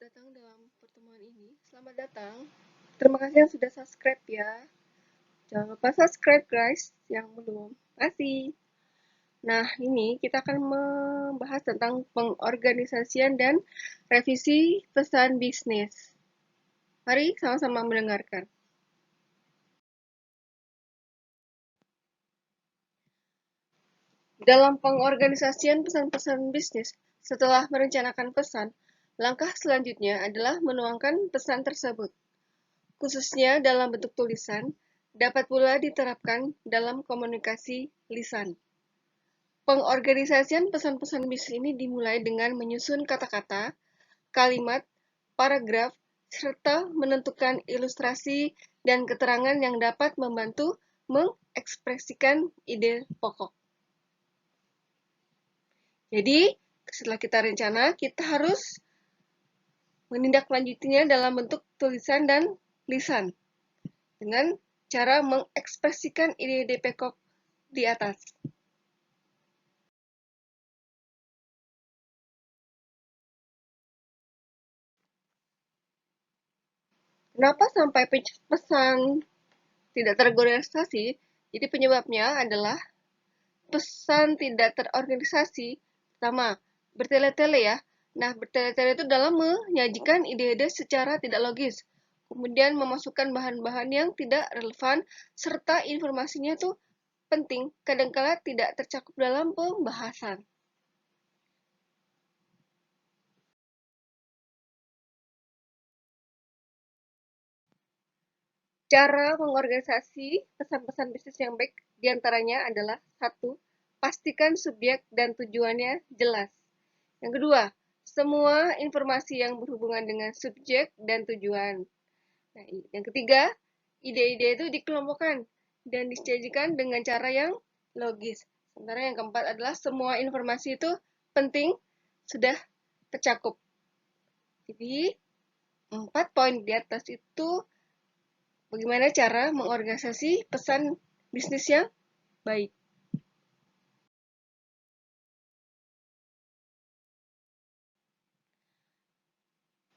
datang dalam pertemuan ini. Selamat datang. Terima kasih yang sudah subscribe ya. Jangan lupa subscribe guys yang belum. Terima kasih. Nah, ini kita akan membahas tentang pengorganisasian dan revisi pesan bisnis. Mari sama-sama mendengarkan. Dalam pengorganisasian pesan-pesan bisnis, setelah merencanakan pesan, langkah selanjutnya adalah menuangkan pesan tersebut. Khususnya dalam bentuk tulisan, dapat pula diterapkan dalam komunikasi lisan. Pengorganisasian pesan-pesan bisnis ini dimulai dengan menyusun kata-kata, kalimat, paragraf, serta menentukan ilustrasi dan keterangan yang dapat membantu mengekspresikan ide pokok. Jadi, setelah kita rencana, kita harus menindaklanjutinya dalam bentuk tulisan dan lisan dengan cara mengekspresikan ide-ide pokok di atas. Kenapa sampai pesan tidak terorganisasi? Jadi penyebabnya adalah pesan tidak terorganisasi. Pertama, bertele-tele ya. Nah, bertele-tele itu dalam menyajikan ide-ide secara tidak logis. Kemudian memasukkan bahan-bahan yang tidak relevan, serta informasinya tuh penting, kadangkala tidak tercakup dalam pembahasan. Cara mengorganisasi pesan-pesan bisnis yang baik diantaranya adalah satu, pastikan subjek dan tujuannya jelas. Yang kedua, semua informasi yang berhubungan dengan subjek dan tujuan. Nah, yang ketiga, ide-ide itu dikelompokkan dan disajikan dengan cara yang logis. Sementara yang keempat adalah semua informasi itu penting sudah tercakup. Jadi, 4 poin di atas itu bagaimana cara mengorganisasi pesan bisnis yang baik.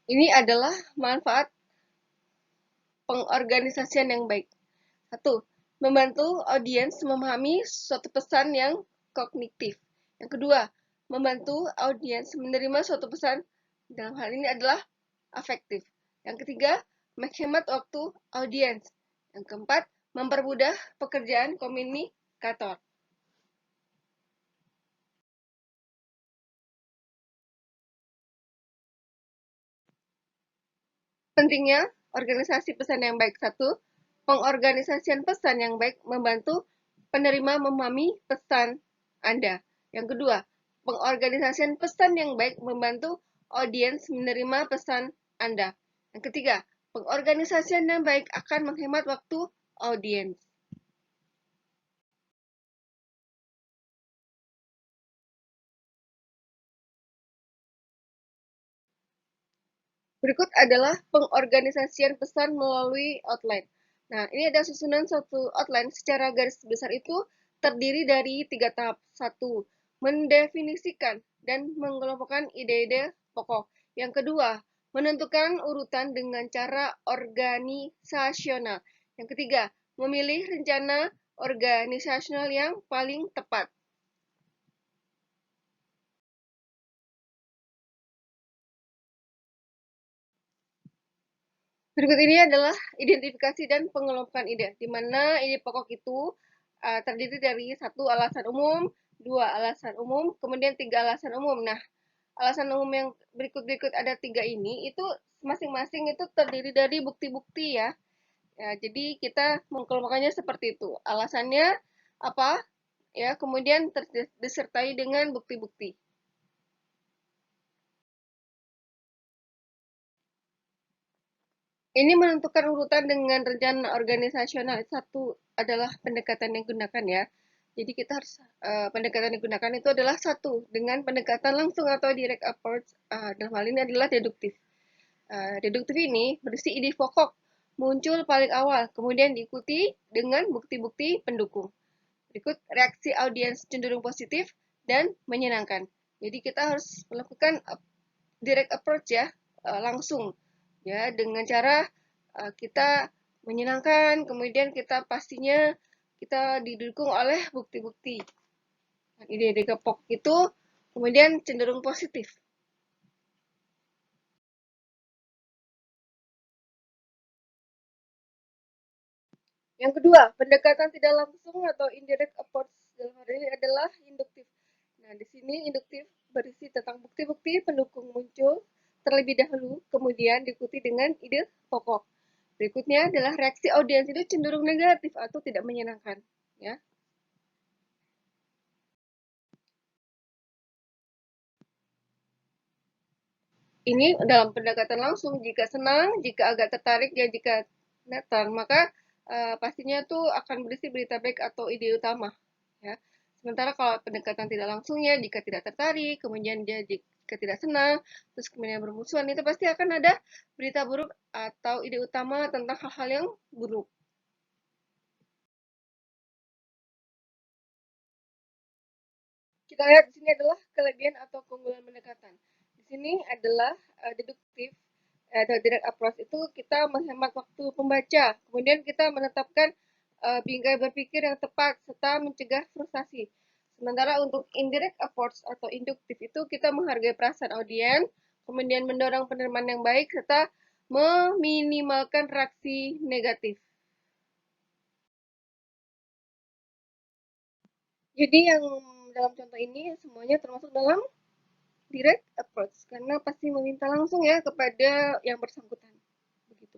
Ini adalah manfaat pengorganisasian yang baik. Satu, membantu audiens memahami suatu pesan yang kognitif. Yang kedua, membantu audiens menerima suatu pesan, dalam hal ini adalah afektif. Yang ketiga, menghemat waktu audiens. Yang keempat, mempermudah pekerjaan komunikator. Pentingnya organisasi pesan yang baik. Satu, pengorganisasian pesan yang baik membantu penerima memahami pesan Anda. Yang kedua, pengorganisasian pesan yang baik membantu audiens menerima pesan Anda. Yang ketiga, pengorganisasian yang baik akan menghemat waktu audiens. Berikut adalah pengorganisasian pesan melalui outline. Nah, ini ada susunan suatu outline secara garis besar itu terdiri dari 3 tahap. Satu, mendefinisikan dan mengelompokkan ide-ide pokok. Yang kedua, menentukan urutan dengan cara organisasional. Yang ketiga, memilih rencana organisasional yang paling tepat. Berikut ini adalah identifikasi dan pengelompokan ide, di mana ide pokok itu terdiri dari satu alasan umum, dua alasan umum, kemudian tiga alasan umum. Nah, alasan umum yang berikut-berikut ada tiga ini, itu masing-masing itu terdiri dari bukti-bukti ya. Ya. Jadi kita mengelompokkannya seperti itu. Alasannya apa? Ya, kemudian disertai dengan bukti-bukti. Ini menentukan urutan dengan rencana organisasional. Satu adalah pendekatan yang digunakan ya. Jadi kita harus pendekatan yang digunakan itu adalah satu dengan pendekatan langsung atau direct approach. Dalam hal ini adalah deduktif. Deduktif ini berisi ide pokok muncul paling awal, kemudian diikuti dengan bukti-bukti pendukung. Berikut reaksi audiens cenderung positif dan menyenangkan. Jadi kita harus melakukan direct approach ya, langsung, ya, dengan cara kita menyenangkan, kemudian kita pastinya kita didukung oleh bukti-bukti. Ide-ide gepok itu kemudian cenderung positif. Yang kedua, pendekatan tidak langsung atau indirect approach dalam hal ini adalah induktif. Nah, di sini induktif berisi tentang bukti-bukti pendukung muncul terlebih dahulu, kemudian diikuti dengan ide pokok. Berikutnya adalah reaksi audiens itu cenderung negatif atau tidak menyenangkan, ya. Ini dalam pendekatan langsung, jika senang, jika agak tertarik, ya jika netral, maka pastinya tuh akan berisi berita baik atau ide utama, ya. Sementara kalau pendekatan tidak langsung, ya jika tidak tertarik, kemudian dia jika tidak senang, terus kemudian bermusuhan, itu pasti akan ada berita buruk atau ide utama tentang hal-hal yang buruk. Kita lihat di sini adalah kelebihan atau keunggulan pendekatan. Di sini adalah deduktif atau direct approach itu kita menghemat waktu pembaca, kemudian kita menetapkan bingkai berpikir yang tepat serta mencegah frustasi. Sementara untuk indirect approach atau induktif itu kita menghargai perasaan audiens, kemudian mendorong penerimaan yang baik serta meminimalkan reaksi negatif. Jadi yang dalam contoh ini semuanya termasuk dalam direct approach karena pasti meminta langsung ya kepada yang bersangkutan. Begitu.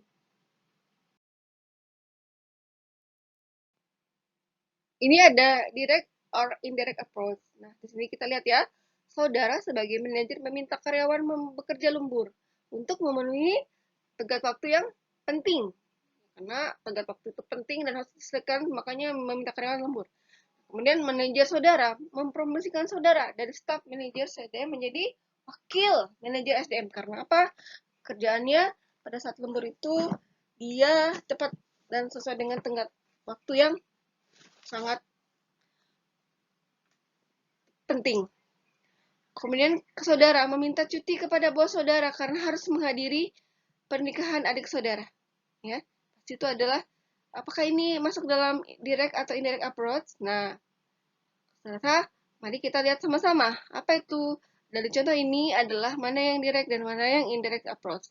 Ini ada direct or indirect approach. Nah, di sini kita lihat ya, saudara sebagai manajer meminta karyawan bekerja lembur untuk memenuhi tenggat waktu yang penting. Karena tenggat waktu itu penting dan harus diselesaikan, makanya meminta karyawan lembur. Kemudian manajer saudara mempromosikan saudara dari staf manajer SDM menjadi wakil manajer SDM. Karena apa? Kerjaannya pada saat lembur itu dia cepat dan sesuai dengan tenggat waktu yang sangat penting. Kemudian saudara meminta cuti kepada bos saudara karena harus menghadiri pernikahan adik saudara. Ya, itu adalah apakah ini masuk dalam direct atau indirect approach? Nah, ternyata mari kita lihat sama-sama. Apa itu? Dari contoh ini adalah mana yang direct dan mana yang indirect approach.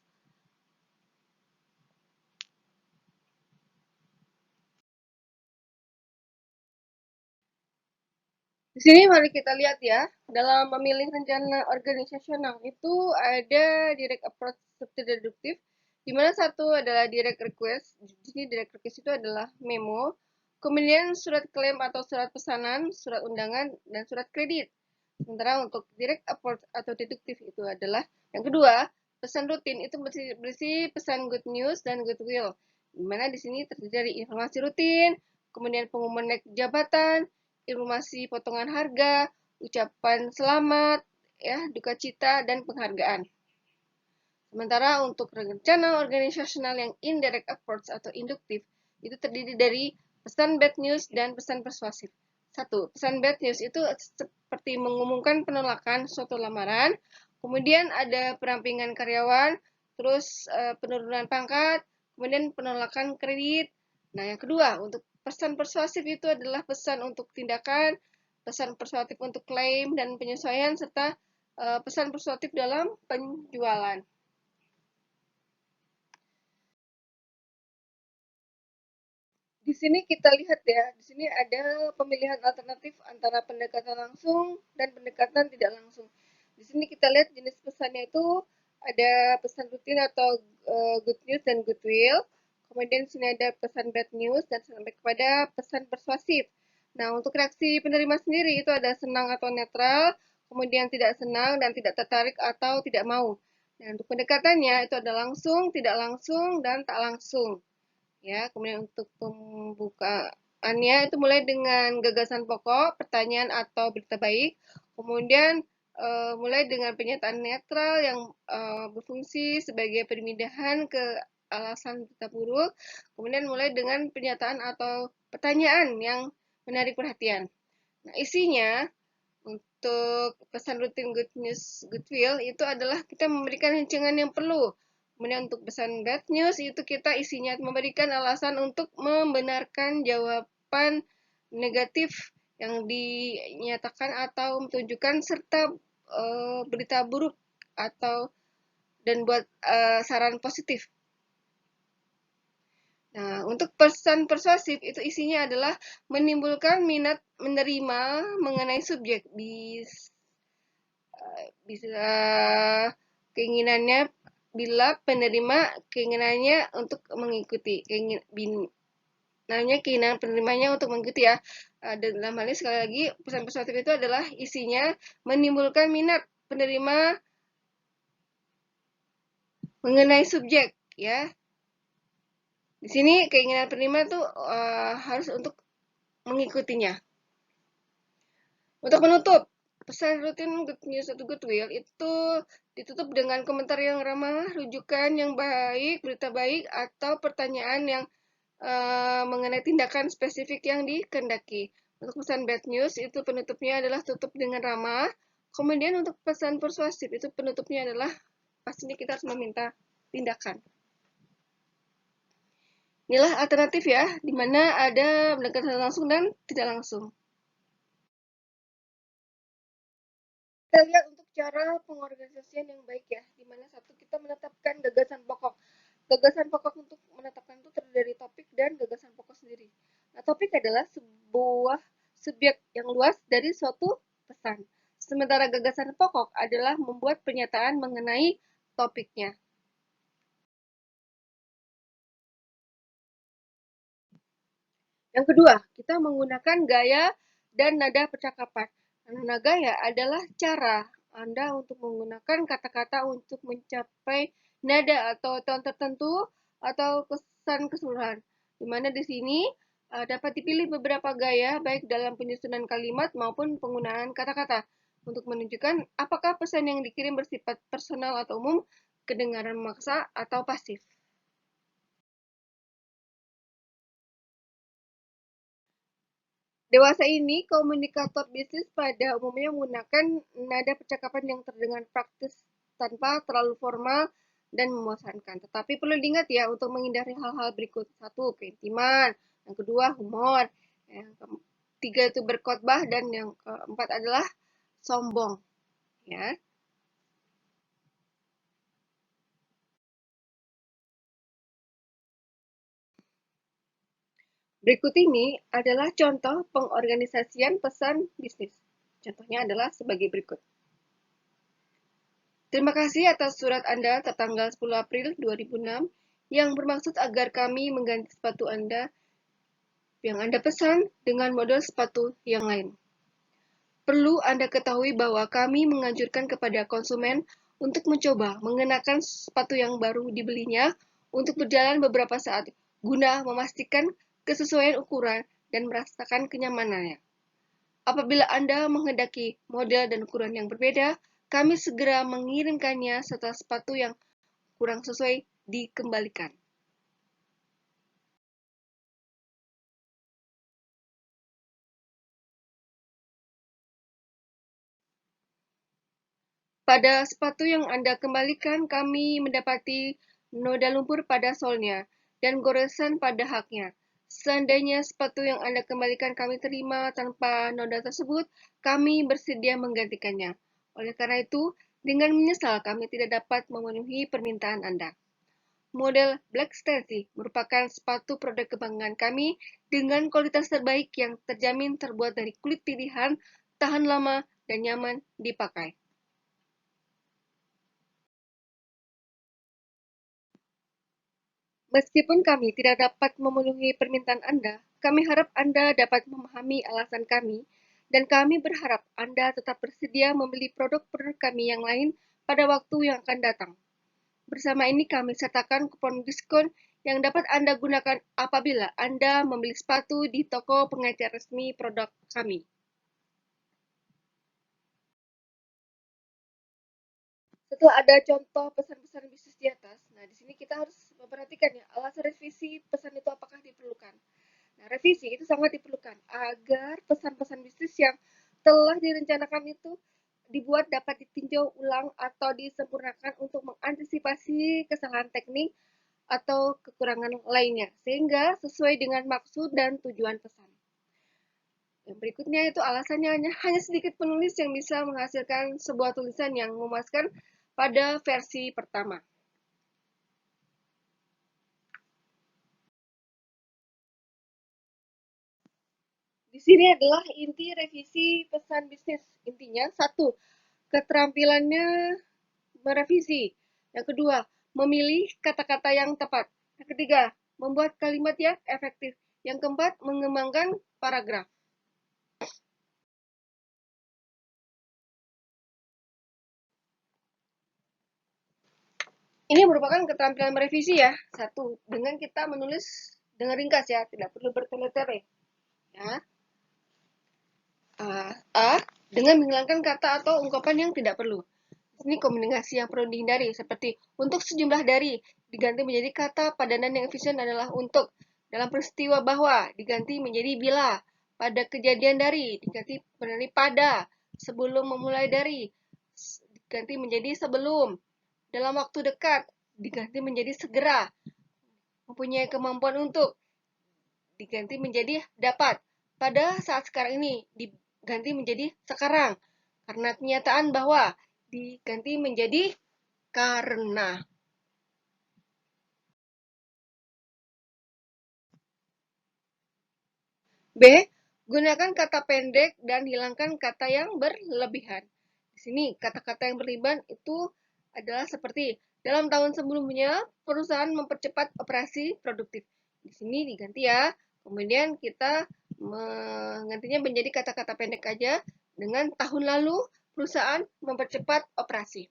Di sini mari kita lihat ya, dalam memilih rencana organisasional itu ada direct approach seperti deduktif, di mana satu adalah direct request. Di sini direct request itu adalah memo, kemudian surat klaim atau surat pesanan, surat undangan, dan surat kredit. Sementara untuk direct approach atau deduktif itu adalah yang kedua, pesan rutin itu berisi pesan good news dan goodwill, di mana di sini terdiri dari informasi rutin, kemudian pengumuman naik jabatan, informasi potongan harga, ucapan selamat, ya, duka cita, dan penghargaan. Sementara untuk rencana organisasional yang indirect approach atau induktif, itu terdiri dari pesan bad news dan pesan persuasif. Satu, pesan bad news itu seperti mengumumkan penolakan suatu lamaran, kemudian ada perampingan karyawan, terus penurunan pangkat, kemudian penolakan kredit. Nah, yang kedua, untuk pesan persuasif itu adalah pesan untuk tindakan, pesan persuasif untuk klaim dan penyesuaian, serta pesan persuasif dalam penjualan. Di sini kita lihat ya, di sini ada pemilihan alternatif antara pendekatan langsung dan pendekatan tidak langsung. Di sini kita lihat jenis pesannya itu ada pesan rutin atau good news dan goodwill. Kemudian di sini ada pesan bad news dan sampai kepada pesan persuasif. Nah, untuk reaksi penerima sendiri itu ada senang atau netral, kemudian tidak senang dan tidak tertarik atau tidak mau. Nah, untuk pendekatannya itu ada langsung, tidak langsung, dan tak langsung. Ya, kemudian untuk pembukaannya itu mulai dengan gagasan pokok, pertanyaan atau berita baik, kemudian mulai dengan pernyataan netral yang berfungsi sebagai pemindahan ke alasan berita buruk, kemudian mulai dengan pernyataan atau pertanyaan yang menarik perhatian. Nah, isinya untuk pesan rutin good news, good will itu adalah kita memberikan rancangan yang perlu. Kemudian untuk pesan bad news itu kita isinya memberikan alasan untuk membenarkan jawaban negatif yang dinyatakan atau menunjukkan serta berita buruk atau dan buat saran positif. Nah, untuk pesan persuasif itu isinya adalah menimbulkan minat menerima mengenai subjek. Bisa keinginannya bila penerima keinginannya untuk mengikuti keinginan penerimanya untuk mengikuti ya. Dan dalam hal ini sekali lagi pesan persuasif itu adalah isinya menimbulkan minat penerima mengenai subjek ya. Di sini keinginan penerima itu harus untuk mengikutinya. Untuk menutup, pesan rutin good news atau good will itu ditutup dengan komentar yang ramah, rujukan yang baik, berita baik, atau pertanyaan yang mengenai tindakan spesifik yang dikehendaki. Untuk pesan bad news itu penutupnya adalah tutup dengan ramah. Kemudian untuk pesan persuasif itu penutupnya adalah pastinya kita harus meminta tindakan. Inilah alternatif ya, di mana ada pendekatan langsung dan tidak langsung. Kita lihat untuk cara pengorganisasian yang baik ya, di mana satu kita menetapkan gagasan pokok. Gagasan pokok untuk menetapkan itu terdiri dari topik dan gagasan pokok sendiri. Nah, topik adalah sebuah subjek yang luas dari suatu pesan. Sementara gagasan pokok adalah membuat pernyataan mengenai topiknya. Yang kedua, kita menggunakan gaya dan nada percakapan. Nada gaya adalah cara Anda untuk menggunakan kata-kata untuk mencapai nada atau tone tertentu atau kesan keseluruhan. Di mana di sini dapat dipilih beberapa gaya baik dalam penyusunan kalimat maupun penggunaan kata-kata untuk menunjukkan apakah pesan yang dikirim bersifat personal atau umum, kedengaran memaksa atau pasif. Dewasa ini, komunikator bisnis pada umumnya menggunakan nada percakapan yang terdengar praktis tanpa terlalu formal dan membosankan. Tetapi perlu diingat ya untuk menghindari hal-hal berikut. Satu, keintiman. Yang kedua, humor. Yang ketiga itu berkhotbah dan yang keempat adalah sombong. Ya. Berikut ini adalah contoh pengorganisasian pesan bisnis. Contohnya adalah sebagai berikut. Terima kasih atas surat Anda tertanggal 10 April 2006 yang bermaksud agar kami mengganti sepatu Anda yang Anda pesan dengan model sepatu yang lain. Perlu Anda ketahui bahwa kami menganjurkan kepada konsumen untuk mencoba mengenakan sepatu yang baru dibelinya untuk berjalan beberapa saat guna memastikan kesesuaian ukuran dan merasakan kenyamanannya. Apabila Anda menghendaki model dan ukuran yang berbeda, kami segera mengirimkannya setelah sepatu yang kurang sesuai dikembalikan. Pada sepatu yang Anda kembalikan, kami mendapati noda lumpur pada solnya dan goresan pada haknya. Seandainya sepatu yang Anda kembalikan kami terima tanpa noda tersebut, kami bersedia menggantikannya. Oleh karena itu, dengan menyesal kami tidak dapat memenuhi permintaan Anda. Model Black Stacy merupakan sepatu produk kebanggaan kami dengan kualitas terbaik yang terjamin terbuat dari kulit pilihan, tahan lama, dan nyaman dipakai. Meskipun kami tidak dapat memenuhi permintaan Anda, kami harap Anda dapat memahami alasan kami, dan kami berharap Anda tetap bersedia membeli produk-produk kami yang lain pada waktu yang akan datang. Bersama ini kami sertakan kupon diskon yang dapat Anda gunakan apabila Anda membeli sepatu di toko pengecer resmi produk kami. Setelah ada contoh pesan-pesan bisnis di atas, nah di sini kita harus memperhatikan ya, alasan revisi pesan itu apakah diperlukan. Nah, revisi itu sangat diperlukan agar pesan-pesan bisnis yang telah direncanakan itu dibuat dapat ditinjau ulang atau disempurnakan untuk mengantisipasi kesalahan teknik atau kekurangan lainnya, sehingga sesuai dengan maksud dan tujuan pesan. Yang berikutnya itu alasannya hanya sedikit penulis yang bisa menghasilkan sebuah tulisan yang memuaskan pada versi pertama. Di sini adalah inti revisi pesan bisnis. Intinya, satu, keterampilannya merevisi. Yang kedua, memilih kata-kata yang tepat. Yang ketiga, membuat kalimat yang efektif. Yang keempat, mengembangkan paragraf. Ini merupakan keterampilan merevisi ya. Satu, dengan kita menulis dengan ringkas ya, tidak perlu bertele-tele. Ya. A, dengan menghilangkan kata atau ungkapan yang tidak perlu. Ini komunikasi yang perlu dihindari, seperti untuk sejumlah dari diganti menjadi kata padanan yang efisien adalah untuk. Dalam peristiwa bahwa diganti menjadi bila. Pada kejadian dari diganti menjadi pada. Sebelum memulai dari diganti menjadi sebelum. Dalam waktu dekat diganti menjadi segera. Mempunyai kemampuan untuk diganti menjadi dapat. Pada saat sekarang ini diganti menjadi sekarang. Karena kenyataan bahwa diganti menjadi karena. B. Gunakan kata pendek dan hilangkan kata yang berlebihan. Di sini kata-kata yang berlebihan itu adalah seperti dalam tahun sebelumnya perusahaan mempercepat operasi produktif. Di sini diganti ya. Kemudian kita menggantinya menjadi kata-kata pendek aja dengan tahun lalu perusahaan mempercepat operasi.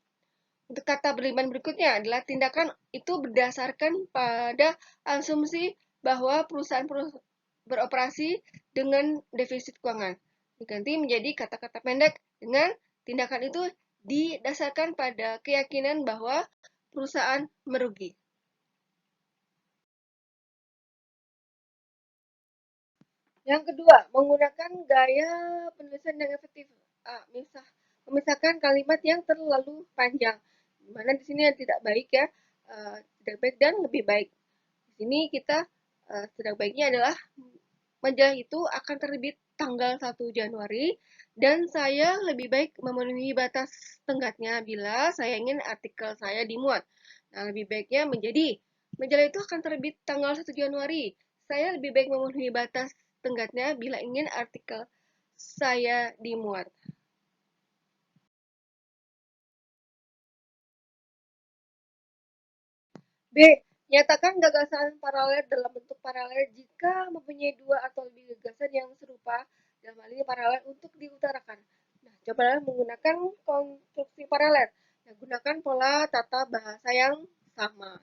Untuk kata berlebihan berikutnya adalah tindakan itu berdasarkan pada asumsi bahwa perusahaan beroperasi dengan defisit keuangan. Diganti menjadi kata-kata pendek dengan tindakan itu didasarkan pada keyakinan bahwa perusahaan merugi. Yang kedua, menggunakan gaya penulisan yang efektif. Memisahkan kalimat yang terlalu panjang. Dimana di sini yang tidak baik ya, tidak baik dan lebih baik. Di sini kita tidak baiknya adalah majalah itu akan terbit tanggal 1 Januari dan saya lebih baik memenuhi batas tenggatnya bila saya ingin artikel saya dimuat. Nah, lebih baiknya menjadi majalah itu akan terbit tanggal 1 Januari. Saya lebih baik memenuhi batas tenggatnya bila ingin artikel saya dimuat. B. Nyatakan gagasan paralel dalam bentuk paralel jika mempunyai dua atau lebih gagasan yang serupa, dalam hal ini paralel untuk diutarakan. Nah, cobalah menggunakan konstruksi paralel. Nah, gunakan pola tata bahasa yang sama.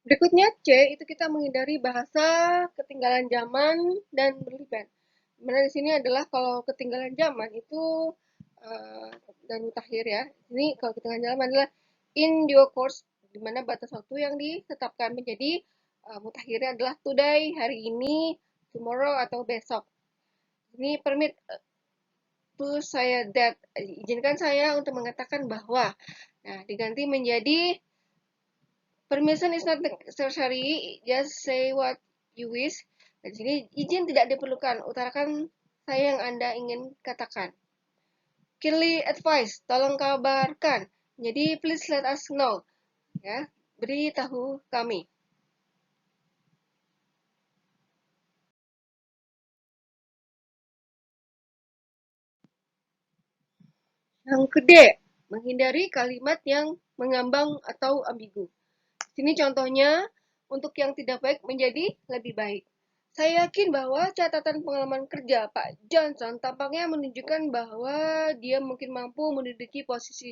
Berikutnya C, itu kita menghindari bahasa ketinggalan zaman dan berlebihan. Dimana di sini adalah kalau ketinggalan zaman itu dan mutakhir ya. Ini kalau ketinggalan zaman adalah in due course, di mana batas waktu yang ditetapkan menjadi mutakhirnya adalah today, hari ini, tomorrow atau besok. Ini permit to saya that, izinkan saya untuk mengatakan bahwa. Nah, diganti menjadi permission is not necessary, just say what you wish. Di sini izin tidak diperlukan, utarakan saya yang Anda ingin katakan. Kindly advice, tolong kabarkan. Jadi please let us know, ya, beritahu kami. Yang kedua, menghindari kalimat yang mengambang atau ambigu. Sini contohnya, untuk yang tidak baik menjadi lebih baik. Saya yakin bahwa catatan pengalaman kerja Pak Johnson tampaknya menunjukkan bahwa dia mungkin mampu menduduki posisi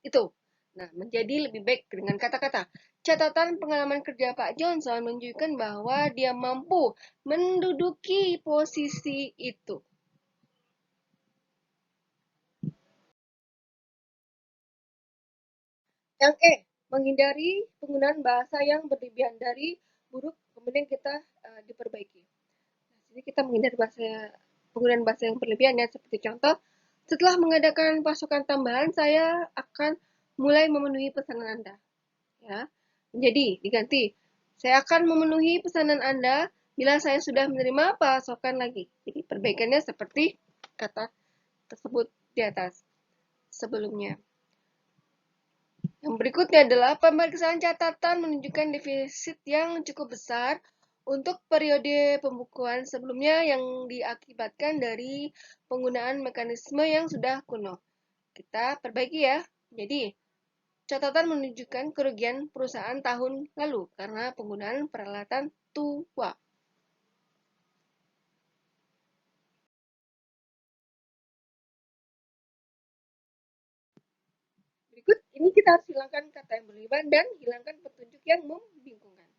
itu. Nah, menjadi lebih baik dengan kata-kata. Catatan pengalaman kerja Pak Johnson menunjukkan bahwa dia mampu menduduki posisi itu. Yang E, menghindari penggunaan bahasa yang berlebihan dari buruk, kemudian kita diperbaiki. Jadi kita menghindari penggunaan bahasa yang berlebihan ya, seperti contoh, setelah mengadakan pasokan tambahan, saya akan mulai memenuhi pesanan Anda. Ya, jadi diganti, saya akan memenuhi pesanan Anda bila saya sudah menerima pasokan lagi. Jadi perbaikannya seperti kata tersebut di atas sebelumnya. Yang berikutnya adalah pemeriksaan catatan menunjukkan defisit yang cukup besar untuk periode pembukuan sebelumnya yang diakibatkan dari penggunaan mekanisme yang sudah kuno. Kita perbaiki ya. Jadi, catatan menunjukkan kerugian perusahaan tahun lalu karena penggunaan peralatan tua. Berikut ini kita harus hilangkan kata yang berlebihan dan hilangkan petunjuk yang membingungkan.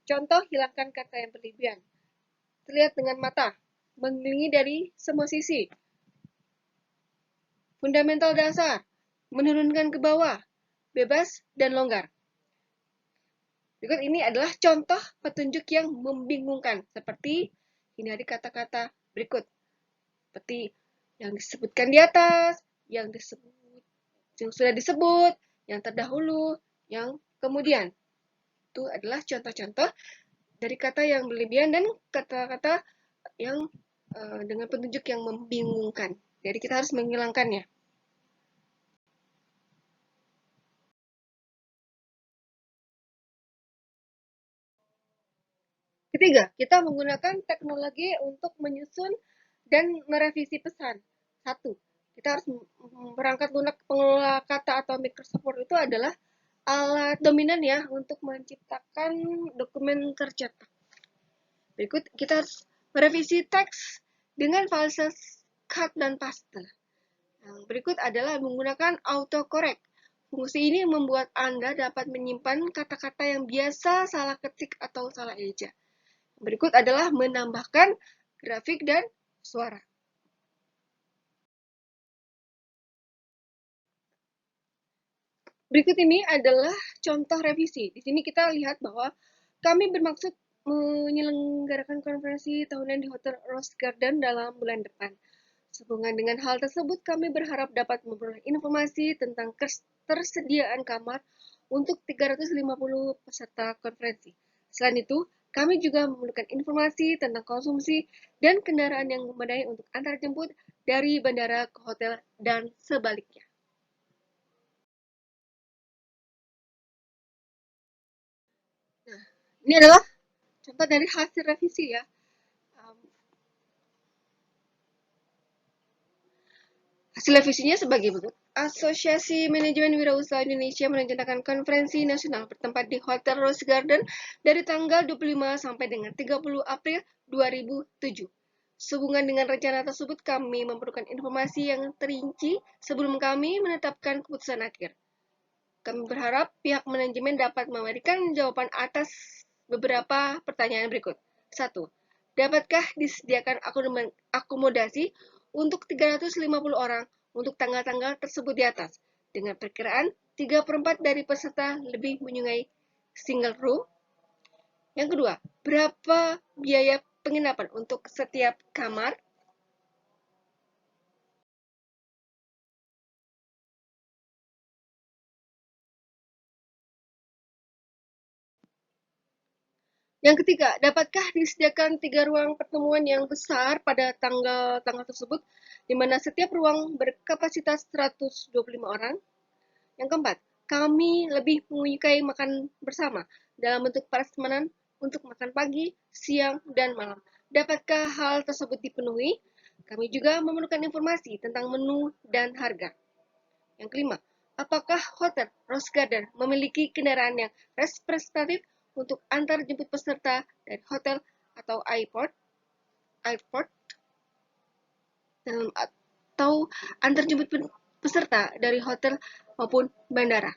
Contoh hilangkan kata yang berlebihan. Terlihat dengan mata, mengelilingi dari semua sisi. Fundamental dasar, menurunkan ke bawah, bebas dan longgar. Berikut ini adalah contoh petunjuk yang membingungkan, seperti hindari kata-kata berikut, seperti yang disebutkan di atas, yang sudah disebut, yang terdahulu, yang kemudian. Itu adalah contoh-contoh dari kata yang berlebihan dan kata-kata yang dengan petunjuk yang membingungkan. Jadi kita harus menghilangkannya. Ketiga, kita menggunakan teknologi untuk menyusun dan merevisi pesan. Satu, kita harus perangkat lunak pengelola kata atau Microsoft Word itu adalah alat dominan ya untuk menciptakan dokumen tercetak. Berikut kita harus merevisi teks dengan fase cut dan paste. Yang berikut adalah menggunakan autocorrect. Fungsi ini membuat Anda dapat menyimpan kata-kata yang biasa salah ketik atau salah eja. Berikut adalah menambahkan grafik dan suara. Berikut ini adalah contoh revisi. Di sini kita lihat bahwa kami bermaksud menyelenggarakan konferensi tahunan di Hotel Rose Garden dalam bulan depan. Sehubungan dengan hal tersebut, kami berharap dapat memperoleh informasi tentang ketersediaan kamar untuk 350 peserta konferensi. Selain itu, kami juga memerlukan informasi tentang konsumsi dan kendaraan yang memadai untuk antar jemput dari bandara ke hotel dan sebaliknya. Nah, ini adalah contoh dari hasil revisi ya. Hasil revisinya sebagai berikut. Asosiasi Manajemen Wirausaha Indonesia merencanakan konferensi nasional bertempat di Hotel Rose Garden dari tanggal 25 sampai dengan 30 April 2007. Sehubungan dengan rencana tersebut, kami memerlukan informasi yang terinci sebelum kami menetapkan keputusan akhir. Kami berharap pihak manajemen dapat memberikan jawaban atas beberapa pertanyaan berikut. 1. Dapatkah disediakan akomodasi untuk 350 orang untuk tanggal-tanggal tersebut di atas, dengan perkiraan 3/4 dari peserta lebih menyukai single room? Yang kedua, berapa biaya penginapan untuk setiap kamar? Yang ketiga, dapatkah disediakan 3 ruang pertemuan yang besar pada tanggal-tanggal tersebut, di mana setiap ruang berkapasitas 125 orang? Yang keempat, kami lebih menyukai makan bersama dalam bentuk prasmanan untuk makan pagi, siang, dan malam. Dapatkah hal tersebut dipenuhi? Kami juga memerlukan informasi tentang menu dan harga. Yang kelima, apakah Hotel Rose Garden memiliki kendaraan yang representatif untuk antar jemput peserta dari hotel atau airport atau antar jemput peserta dari hotel maupun bandara?